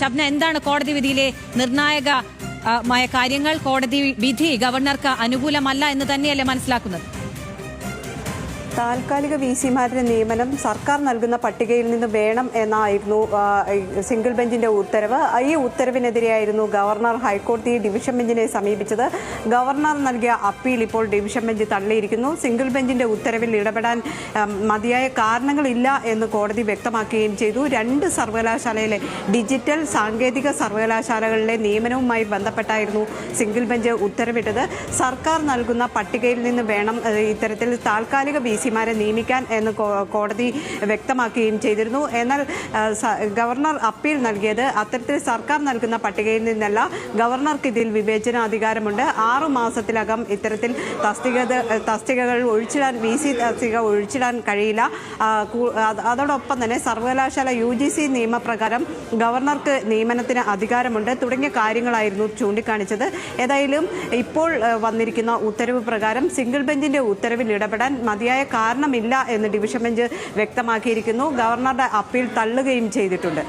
ഷബ്ന, എന്താണ് കോടതി വിധിയിലെ നിർണായകമായ കാര്യങ്ങൾ? കോടതി വിധി ഗവർണർക്ക് അനുകൂലമല്ല എന്ന് തന്നെയല്ലേ മനസ്സിലാക്കുന്നത്? താൽക്കാലിക വിസിമാരുടെ നിയമനം സർക്കാർ നൽകുന്ന പട്ടികയിൽ നിന്ന് വേണം എന്നായിരുന്നു സിംഗിൾ ബെഞ്ചിന്റെ ഉത്തരവ്. ഈ ഉത്തരവിനെതിരെയായിരുന്നു ഗവർണർ ഹൈക്കോടതി ഡിവിഷൻ ബെഞ്ചിനെ സമീപിച്ചത്. ഗവർണർ നൽകിയ അപ്പീൽ ഇപ്പോൾ ഡിവിഷൻ ബെഞ്ച് തള്ളിയിരിക്കുന്നു. സിംഗിൾ ബെഞ്ചിന്റെ ഉത്തരവിൽ ഇടപെടാൻ മതിയായ കാരണങ്ങളില്ല എന്ന് കോടതി വ്യക്തമാക്കുകയും ചെയ്തു. 2 സർവകലാശാലയിലെ ഡിജിറ്റൽ സാങ്കേതിക സർവകലാശാലകളിലെ നിയമനവുമായി ബന്ധപ്പെട്ടായിരുന്നു സിംഗിൾ ബെഞ്ച് ഉത്തരവിട്ടത്. സർക്കാർ നൽകുന്ന പട്ടികയിൽ നിന്ന് വേണം ഇത്തരത്തിൽ താൽക്കാലിക വിസിമാരെ നിയമിക്കാൻ എന്ന് കോടതി വ്യക്തമാക്കുകയും ചെയ്തിരുന്നു. എന്നാൽ ഗവർണർ അപ്പീൽ നൽകിയത് അത്തരത്തിൽ സർക്കാർ നൽകുന്ന പട്ടികയിൽ നിന്നല്ല, ഗവർണർക്ക് ഇതിൽ വിവേചനാധികാരമുണ്ട്. 6 മാസത്തിലകം ഇത്തരത്തിൽ തസ്തികകൾ ഒഴിച്ചിടാൻ, വിസി തസ്തിക ഒഴിച്ചിടാൻ കഴിയില്ല. അതോടൊപ്പം തന്നെ സർവകലാശാല UGC നിയമപ്രകാരം ഗവർണർക്ക് നിയമനത്തിന് അധികാരമുണ്ട് തുടങ്ങിയ കാര്യങ്ങളായിരുന്നു ചൂണ്ടിക്കാണിച്ചത്. ഏതായാലും ഇപ്പോൾ വന്നിരിക്കുന്ന ഉത്തരവ് പ്രകാരം സിംഗിൾ ബെഞ്ചിന്റെ ഉത്തരവിൽ ഇടപെടാൻ മതിയായ കാരണമില്ല എന്ന് ഡിവിഷൻ ബെഞ്ച് വ്യക്തമാക്കിയിരിക്കുന്നു. ഗവർണറുടെ അപ്പീൽ തള്ളുകയും ചെയ്തിട്ടുണ്ട്.